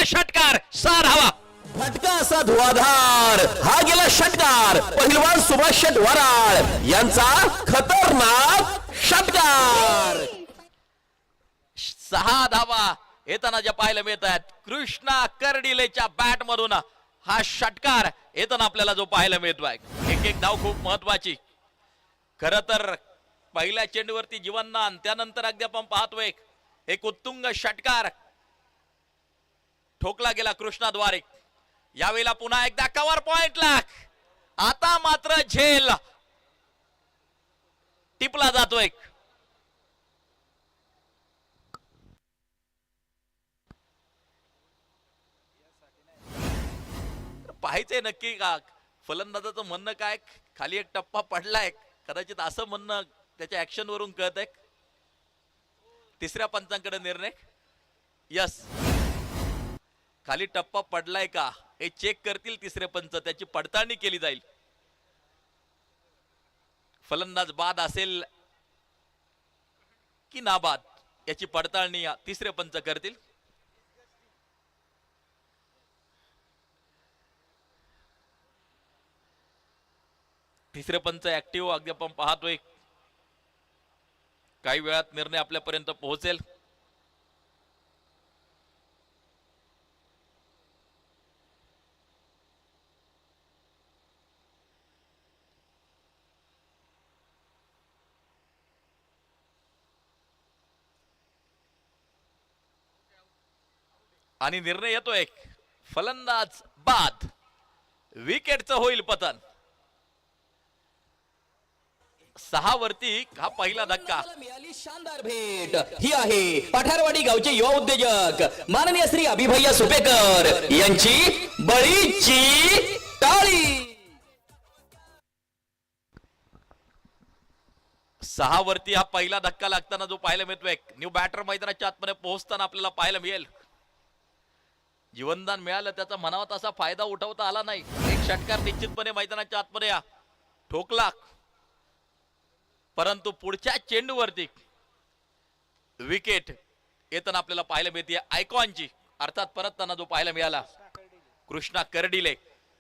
षटकार 6 धावा. फटका असा धुवाधार हा गेला षटकार पहिलवान सुभाष शेट वराळ यांचा खतरनाक षटकार. 6 धावा येताना ज्या पाहायला मिळत आहेत कृष्णा कर्डिलेच्या बॅट मधून हा षटकार येताना आपल्याला जो पाहायला मिळतोय. एक एक धाव खूप महत्वाची. खर तर पहिल्या चेंडूवरती जीवनदान, त्यानंतर अगदी आपण पाहतोय एक उत्तुंग षटकार ठोकला गेला कृष्णाद्वारे. यावेळेला पुन्हा एकदा कव्हर पॉइंटला आता मात्र झेल टिपला जातोय. पाहायचंय नक्की का फलंदाजाचं म्हणणं काय. खाली एक टप्पा पडलाय कदाचित असं म्हणणं त्याच्या ऍक्शन वरून कळत आहे. तिसऱ्या पंचांकडे निर्णय. यस, खाली टप्पा पडलाय का हे चेक करतील तिसरे पंच, त्याची पडताळणी केली जाईल. फलंदाज बाद असेल की नाबाद याची पडताळणी तिसरे पंच करतील. तिसरे पंच ऍक्टिव्ह अगदी आपण पाहतोय. काही वेळात निर्णय आपल्यापर्यंत पोहोचेल. आणि निर्णय येतोय फलंदाज बाद, विकेटचं होईल पतन. 6 वरती हा पहिला धक्का. मिळाली शानदार भेट ही आहे पठारवाडी गावचे युवा उद्योजक माननीय श्री अभिभैया सुपेकर यांची बळीची टाळी. 6 वरती हा पहिला धक्का लागताना जो पाहायला मिळतोय. न्यू बॅटर मैदानाच्या आतमध्ये पोहोचताना आपल्याला पाहायला मिळेल. जीवनदान मिळालं, त्याचा म्हणावा तसा फायदा उठवता आला नाही. एक षटकार निश्चितपणे मैदानाच्या आतमध्ये ठोकला, परंतु पुढच्या चेंडूवरती विकेट येताना आपल्याला पाहायला मिळते आयकॉनची. अर्थात परतताना जो पाहायला मिळाला कृष्णा कर्डिले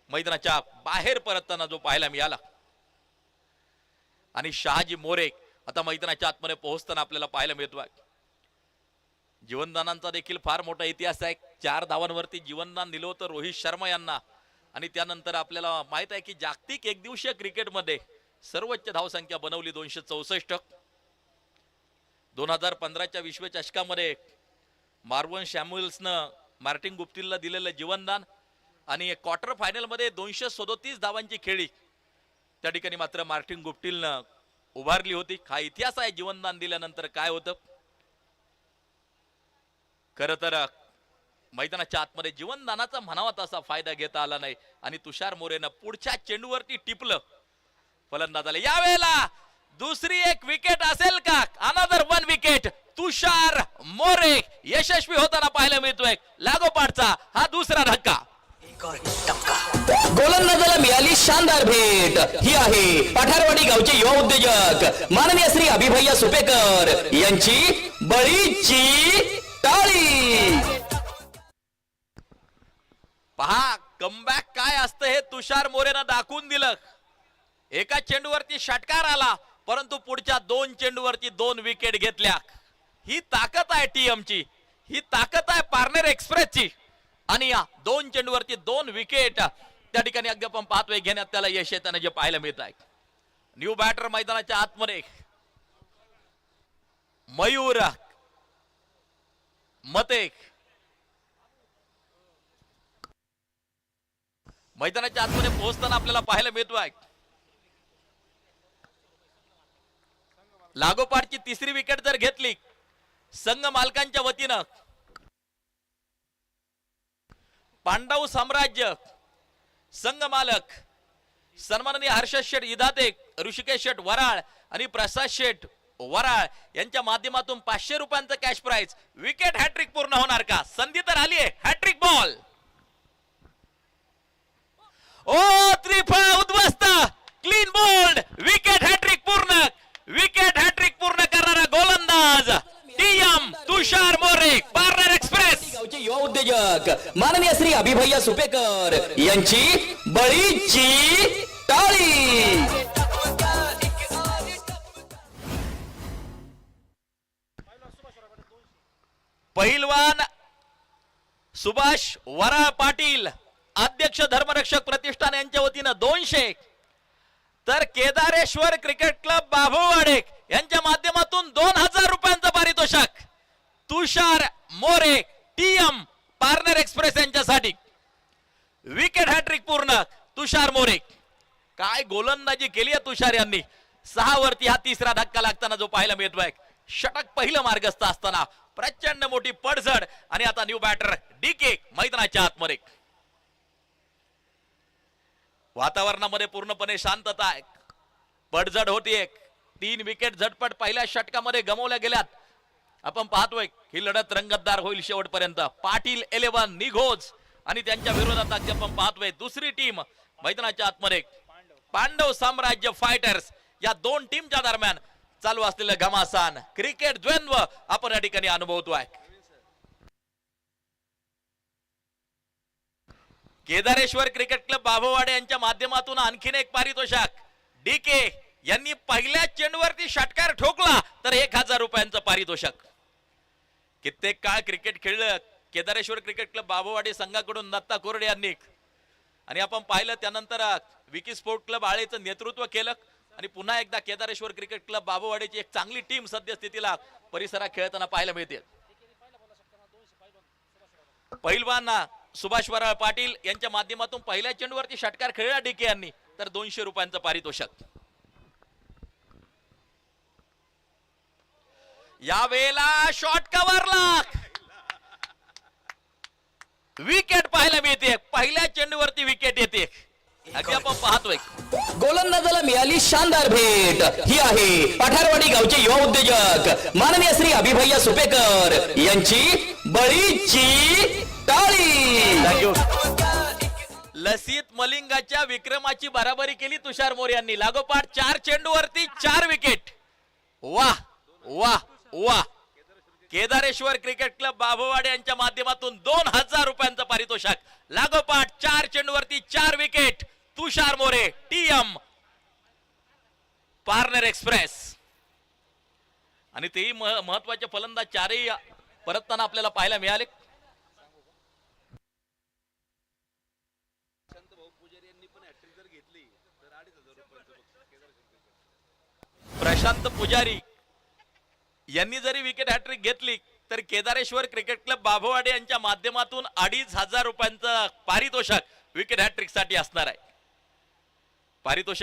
मैदानाच्या बाहेर परतताना जो पाहायला मिळाला. आणि शहाजी मोरे आता मैदानाच्या आतमध्ये पोहोचताना आपल्याला पाहायला मिळतोय. जीवनदानांचा देखील फार मोठा इतिहास आहे. 4 धावांवरती जीवनदान दिलं होतं रोहित शर्मा यांना. आणि त्यानंतर आपल्याला माहित आहे की जागतिक एकदिवसीय क्रिकेटमध्ये सर्वोच्च धावसंख्या बनवली 264. 2015च्या विश्वचषकामध्ये मार्वन शॅम्युएल्सनं मार्टिन गुप्टिलला दिलेलं जीवनदान आणि क्वार्टर फायनल मध्ये 237 धावांची खेळी त्या ठिकाणी मात्र मार्टिन गुप्टिलनं उभारली होती. हा इतिहास आहे जीवनदान दिल्यानंतर काय होतं. खर तर मैदानाच्या आतमध्ये जीवनदानाचा म्हणावा तसा फायदा घेता आला नाही आणि तुषार मोरेनं पुढच्या चेंडूवरती टिपलं फलंदाजाला. यावेळेला दुसरी एक विकेट असेल का. अनदर 1 विकेट तुषार मोरे यशस्वी होताना पाहायला मिळतोय. लागोपाठचा हा दुसरा धक्का. गोलंदाजाला मिळाली शानदार भेट ही आहे पठारवाडी गावचे युवा उद्योजक माननीय श्री अभिभैया सुपेकर यांची बळीची टाळी. पहा कमबॅक काय असतं हे तुषार मोरेनं दाखवून दिलं. एका चेंडूवरती षटकार आला, परंतु पुढच्या 2 चेंडूवरती 2 विकेट घेतल्या. ही ताकद आहे टीमची, ही ताकद आहे पार्टनर एक्सप्रेसची. आणि या 2 चेंडूवरती 2 विकेट त्या ठिकाणी अगदी आपण पाहतोय घेण्यात त्याला यश येताना जे पाहायला मिळत आहे. न्यू बॅटर मैदानाच्या आतमध्ये मयूर मते मैदानाच्या आतमध्ये पोहोचताना आपल्याला पाहायला मिळतोय. लागोपाठची तिसरी विकेट जर घेतली संघ मालकांच्या वतीनं पांडव साम्राज्य संघ मालक सन्माननीय हर्षद शेठ इदाते, ऋषिकेश शेठ वराळ आणि प्रसाद शेठ वराळ यांच्या माध्यमातून 500 रुपयांचं कॅश प्राइज. विकेट हॅट्रिक पूर्ण होणार का. संधी तर आली आहे. Hat trick ball. ओ त्रिफळ उद्ध्वस्त, क्लीन बोल्ड, विकेट हॅट्रिक पूर्ण. विकेट हॅट्रिक पूर्ण करणारा गोलंदाज टीएम तुषार मोरे पार्टनर एक्सप्रेस. गावचे युवा उद्योजक माननीय श्री अभिभैया सुपेकर यांची बळीची टाळी. पहिलवान सुभाष वराळ पाटील अध्यक्ष धर्मरक्षक प्रतिष्ठान यांच्या वतीनं 200, तर केदारेश्वर क्रिकेट क्लब बाभुळवाडे यांच्या माध्यमातून 2000 रुपयांचं पारितोषिक तुषार मोरे टीएम पार्टनर एक्सप्रेस यांच्यासाठी. विकेट हॅट्रिक पूर्ण तुषार मोरे. काय गोलंदाजी केली आहे तुषार यांनी. 6 वरती हा तिसरा धक्का लागताना जो पाहायला मिळतोय. षटक पहिलं मार्गस्थ असताना प्रचंड मोठी पडझड आणि आता न्यू बॅटर डीके मैदानाच्या आतमध्ये. वातावरणामध्ये पूर्णपणे शांतता आहे. पडझड होतीये. 3 विकेट झटपट पहिल्या षटकामध्ये गमावल्या गेल्यात. आपण पाहतोय ही लढत रंगतदार होईल शेवटपर्यंत. पाटील 11 निघोज आणि त्यांच्या विरोधात आपण पाहतोय दुसरी टीम मैदानाच्या आतमध्ये पांडव साम्राज्य फायटर्स. या 2 टीमच्या दरम्यान चालू असलेलं घमासान क्रिकेट द्वंद्व आपण या ठिकाणी अनुभवतोय. केदारेश्वर क्रिकेट क्लब बाभुळवाडे यांच्या माध्यमातून आणखीन एक पारितोषिक. डीके यांनी पहिल्या चेंडूवरती षटकार ठोकला तर 1000 रुपयांचं पारितोषिक. कित्येक काळ क्रिकेट खेळलं केदारेश्वर क्रिकेट क्लब बाभुळवाडे संघाकडून दत्ता कोरडे यांनी, आणि आपण पाहिलं त्यानंतर विकी स्पोर्ट क्लब आळेचं नेतृत्व केलं आणि पुन्हा एकदा केदारेश्वर क्रिकेट क्लब बाभुळवाडीची एक चांगली टीम सद्यस्थितीला परिसरात खेळताना पाहायला मिळते. पहिलवान सुभाष वराळ पाटील यांच्या माध्यमातून पहिल्या चेंडूवरती षटकार खेळला डीके यांनी तर 200 रुपयांचं पारितोषिक. यावेळेला शॉट कव्हरला विकेट पाहायला मिळते. पहिल्या चेंडूवरती विकेट येते. अगदी आपण पाहतोय गोलंदाजाला मिळाली शानदार भेट. ही आहे पठारवाडी गावचे युवा उद्योजक माननीय श्री अभिभैया सुपेकर यांची बळीची टाळी. लसित मलिंगाच्या विक्रमाची बराबरी केली तुषार मोरे यांनी. लागोपाठ 4 चेंडूवरती 4 विकेट. वाह वाह वाह. केदारेश्वर क्रिकेट क्लब बाभुळवाडे यांच्या माध्यमातून 2000 रुपयांचं पारितोषिक. लागोपाठ 4 चेंडूवरती 4 विकेट तुषार मोरे टीएम पार्टनर एक्सप्रेस. आणि तेही महत्वाचे फलंदाज 4ही परतताना आपल्याला पाहायला मिळाले. प्रशांत पुजारी यांनी जरी विकेट हॅट्रिक घेतली तर केदारेश्वर क्रिकेट क्लब बाभुळवाडे यांच्या माध्यमातून 2500 रुपयांचं पारितोषिक विकेट हॅट्रिक साठी असणार आहे. पारितोषिक